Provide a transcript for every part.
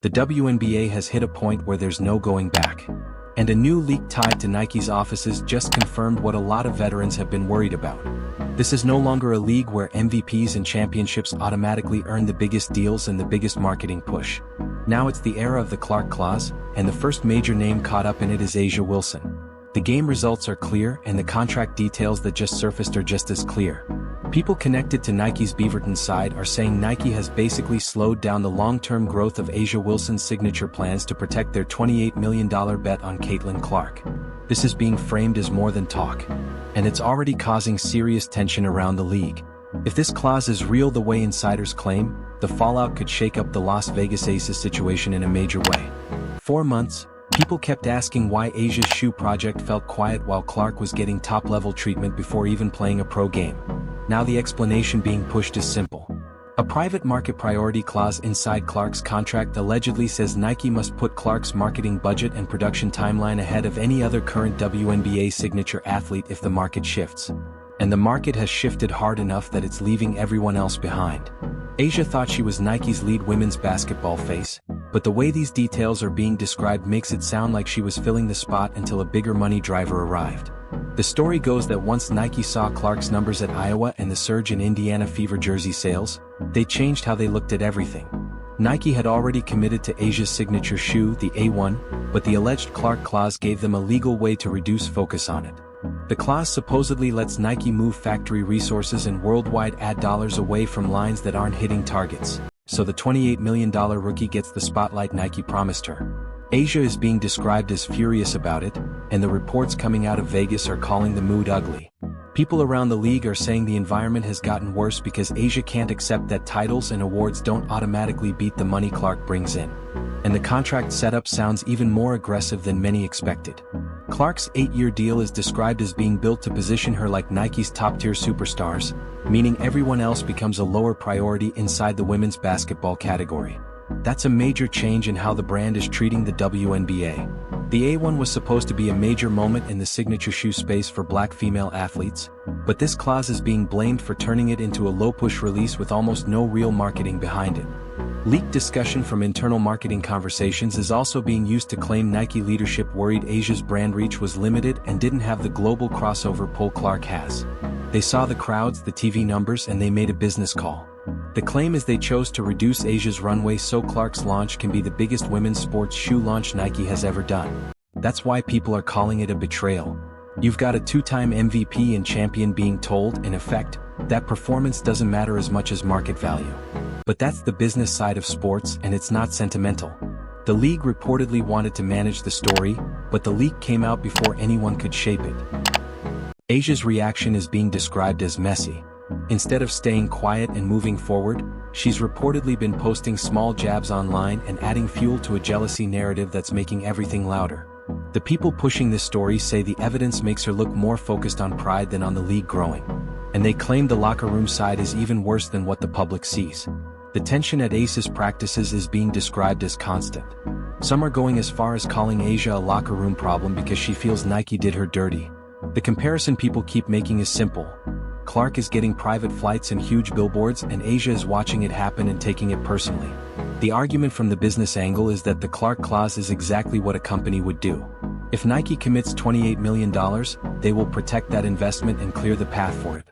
The WNBA has hit a point where there's no going back. And a new leak tied to Nike's offices just confirmed what a lot of veterans have been worried about. This is no longer a league where MVPs and championships automatically earn the biggest deals and the biggest marketing push. Now it's the era of the Clark Clause, and the first major name caught up in it is A'ja Wilson. The game results are clear and the contract details that just surfaced are just as clear. People connected to Nike's Beaverton side are saying Nike has basically slowed down the long-term growth of A'ja Wilson's signature plans to protect their $28 million bet on Caitlin Clark. This is being framed as more than talk, and it's already causing serious tension around the league. If this clause is real the way insiders claim, the fallout could shake up the Las Vegas Aces situation in a major way. 4 months, people kept asking why A'ja's shoe project felt quiet while Clark was getting top-level treatment before even playing a pro game. Now the explanation being pushed is simple. A private market priority clause inside Clark's contract allegedly says Nike must put Clark's marketing budget and production timeline ahead of any other current WNBA signature athlete if the market shifts. And the market has shifted hard enough that it's leaving everyone else behind. A'ja thought she was Nike's lead women's basketball face, but the way these details are being described makes it sound like she was filling the spot until a bigger money driver arrived. The story goes that once Nike saw Clark's numbers at Iowa and the surge in Indiana Fever jersey sales, they changed how they looked at everything. Nike had already committed to A'ja's signature shoe, the A1, but the alleged Clark Clause gave them a legal way to reduce focus on it. The clause supposedly lets Nike move factory resources and worldwide ad dollars away from lines that aren't hitting targets, so the $28 million rookie gets the spotlight Nike promised her. A'ja is being described as furious about it, and the reports coming out of Vegas are calling the mood ugly. People around the league are saying the environment has gotten worse because A'ja can't accept that titles and awards don't automatically beat the money Clark brings in. And the contract setup sounds even more aggressive than many expected. Clark's 8-year deal is described as being built to position her like Nike's top-tier superstars, meaning everyone else becomes a lower priority inside the women's basketball category. That's a major change in how the brand is treating the WNBA. The A1 was supposed to be a major moment in the signature shoe space for black female athletes, but this clause is being blamed for turning it into a low-push release with almost no real marketing behind it. Leaked discussion from internal marketing conversations is also being used to claim Nike leadership worried A'ja's brand reach was limited and didn't have the global crossover pull Clark has. They saw the crowds, the TV numbers, and they made a business call. The claim is they chose to reduce A'ja's runway so Clark's launch can be the biggest women's sports shoe launch Nike has ever done. That's why people are calling it a betrayal. You've got a 2-time MVP and champion being told, in effect, that performance doesn't matter as much as market value. But that's the business side of sports, and it's not sentimental. The league reportedly wanted to manage the story, but the leak came out before anyone could shape it. A'ja's reaction is being described as messy. Instead of staying quiet and moving forward, she's reportedly been posting small jabs online and adding fuel to a jealousy narrative that's making everything louder. The people pushing this story say the evidence makes her look more focused on pride than on the league growing. And they claim the locker room side is even worse than what the public sees. The tension at Aces practices is being described as constant. Some are going as far as calling A'ja a locker room problem because she feels Nike did her dirty. The comparison people keep making is simple. Clark is getting private flights and huge billboards, and A'ja is watching it happen and taking it personally. The argument from the business angle is that the Clark Clause is exactly what a company would do. If Nike commits $28 million, they will protect that investment and clear the path for it.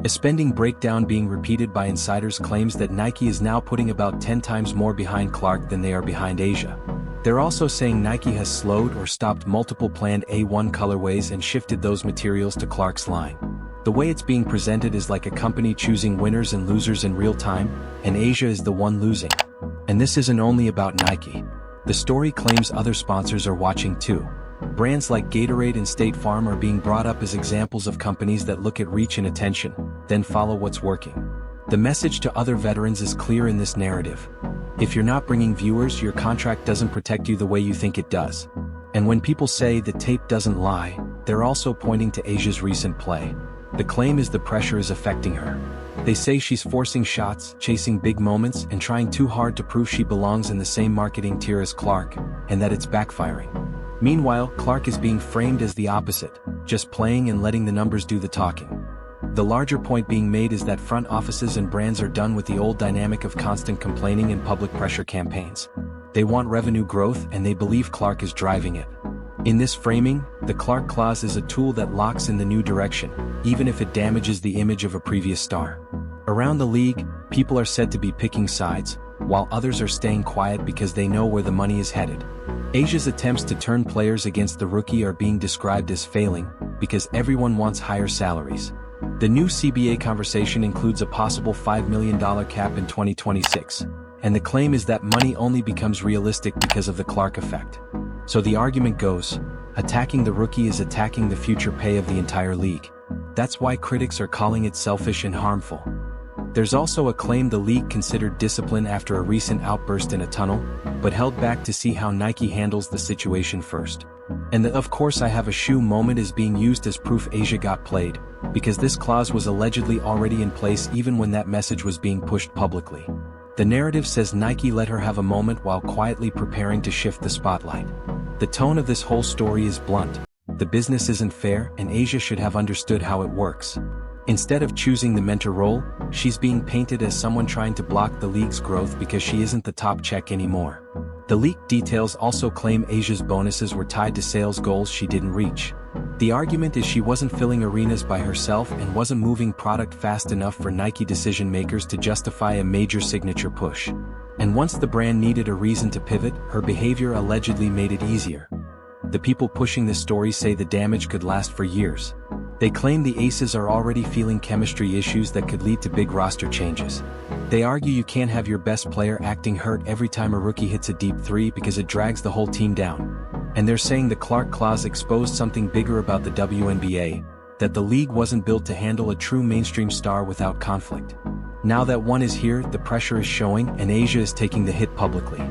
A spending breakdown being repeated by insiders claims that Nike is now putting about 10 times more behind Clark than they are behind A'ja. They're also saying Nike has slowed or stopped multiple planned A1 colorways and shifted those materials to Clark's line. The way it's being presented is like a company choosing winners and losers in real time, and A'ja is the one losing. And this isn't only about Nike. The story claims other sponsors are watching too. Brands like Gatorade and State Farm are being brought up as examples of companies that look at reach and attention, then follow what's working. The message to other veterans is clear in this narrative. If you're not bringing viewers, your contract doesn't protect you the way you think it does. And when people say the tape doesn't lie, they're also pointing to A'ja's recent play. The claim is the pressure is affecting her. They say she's forcing shots, chasing big moments, and trying too hard to prove she belongs in the same marketing tier as Clark, and that it's backfiring. Meanwhile, Clark is being framed as the opposite, just playing and letting the numbers do the talking. The larger point being made is that front offices and brands are done with the old dynamic of constant complaining and public pressure campaigns. They want revenue growth and they believe Clark is driving it. In this framing, the Clark Clause is a tool that locks in the new direction, even if it damages the image of a previous star. Around the league, people are said to be picking sides, while others are staying quiet because they know where the money is headed. Asia's attempts to turn players against the rookie are being described as failing, because everyone wants higher salaries. The new CBA conversation includes a possible $5 million cap in 2026, and the claim is that money only becomes realistic because of the Clark effect. So the argument goes, attacking the rookie is attacking the future pay of the entire league. That's why critics are calling it selfish and harmful. There's also a claim the league considered discipline after a recent outburst in a tunnel, but held back to see how Nike handles the situation first. And the "of course I have a shoe" moment is being used as proof Asia got played, because this clause was allegedly already in place even when that message was being pushed publicly. The narrative says Nike let her have a moment while quietly preparing to shift the spotlight. The tone of this whole story is blunt. The business isn't fair and Asia should have understood how it works. Instead of choosing the mentor role, she's being painted as someone trying to block the league's growth because she isn't the top check anymore. The leaked details also claim Asia's bonuses were tied to sales goals she didn't reach. The argument is she wasn't filling arenas by herself and wasn't moving product fast enough for Nike decision makers to justify a major signature push. And once the brand needed a reason to pivot, her behavior allegedly made it easier. The people pushing this story say the damage could last for years. They claim the Aces are already feeling chemistry issues that could lead to big roster changes. They argue you can't have your best player acting hurt every time a rookie hits a deep three because it drags the whole team down. And they're saying the Clark Clause exposed something bigger about the WNBA, that the league wasn't built to handle a true mainstream star without conflict. Now that one is here, the pressure is showing and Asia is taking the hit publicly.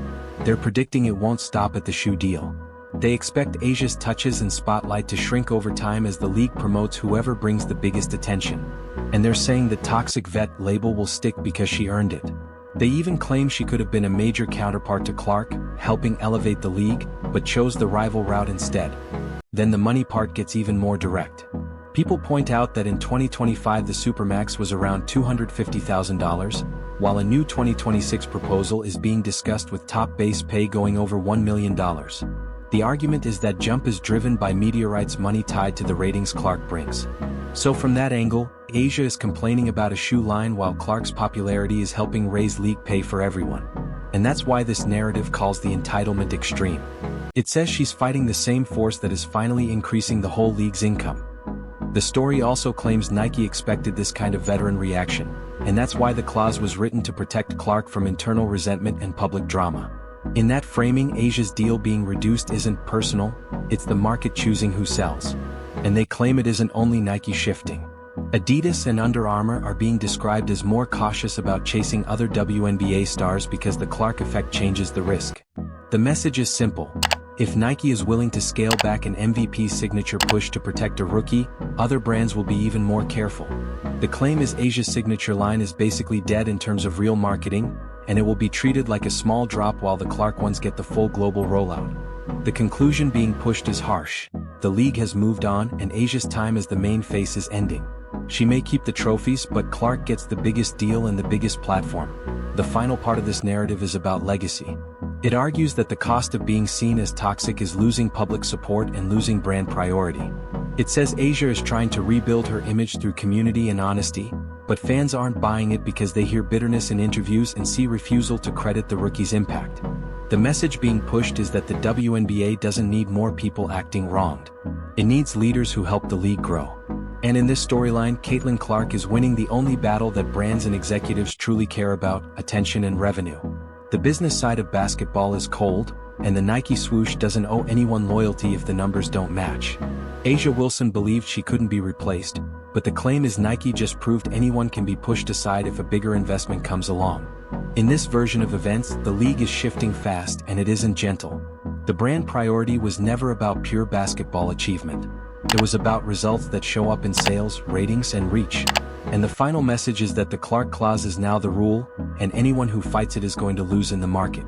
They're predicting it won't stop at the shoe deal. They expect Asia's touches and spotlight to shrink over time as the league promotes whoever brings the biggest attention. And they're saying the toxic vet label will stick because she earned it. They even claim she could have been a major counterpart to Clark, helping elevate the league, but chose the rival route instead. Then the money part gets even more direct. People point out that in 2025 the Supermax was around $250,000, while a new 2026 proposal is being discussed with top base pay going over $1 million. The argument is that jump is driven by media rights money tied to the ratings Clark brings. So from that angle, Asia is complaining about a shoe line while Clark's popularity is helping raise league pay for everyone. And that's why this narrative calls the entitlement extreme. It says she's fighting the same force that is finally increasing the whole league's income. The story also claims Nike expected this kind of veteran reaction, and that's why the clause was written to protect Clark from internal resentment and public drama. In that framing, Asia's deal being reduced isn't personal, it's the market choosing who sells. And they claim it isn't only Nike shifting. Adidas and Under Armour are being described as more cautious about chasing other WNBA stars because the Clark effect changes the risk. The message is simple. If Nike is willing to scale back an MVP signature push to protect a rookie, other brands will be even more careful. The claim is Asia's signature line is basically dead in terms of real marketing, and it will be treated like a small drop while the Clark ones get the full global rollout. The conclusion being pushed is harsh. The league has moved on and Asia's time as the main face is ending. She may keep the trophies, but Clark gets the biggest deal and the biggest platform. The final part of this narrative is about legacy. It argues that the cost of being seen as toxic is losing public support and losing brand priority. It says Asia is trying to rebuild her image through community and honesty, but fans aren't buying it because they hear bitterness in interviews and see refusal to credit the rookie's impact. The message being pushed is that the WNBA doesn't need more people acting wronged. It needs leaders who help the league grow. And in this storyline, Caitlin Clark is winning the only battle that brands and executives truly care about: attention and revenue. The business side of basketball is cold, and the Nike swoosh doesn't owe anyone loyalty if the numbers don't match. Asia Wilson believed she couldn't be replaced, but the claim is Nike just proved anyone can be pushed aside if a bigger investment comes along. In this version of events, the league is shifting fast and it isn't gentle. The brand priority was never about pure basketball achievement. It was about results that show up in sales, ratings, and reach. And the final message is that the Clark Clause is now the rule, and anyone who fights it is going to lose in the market.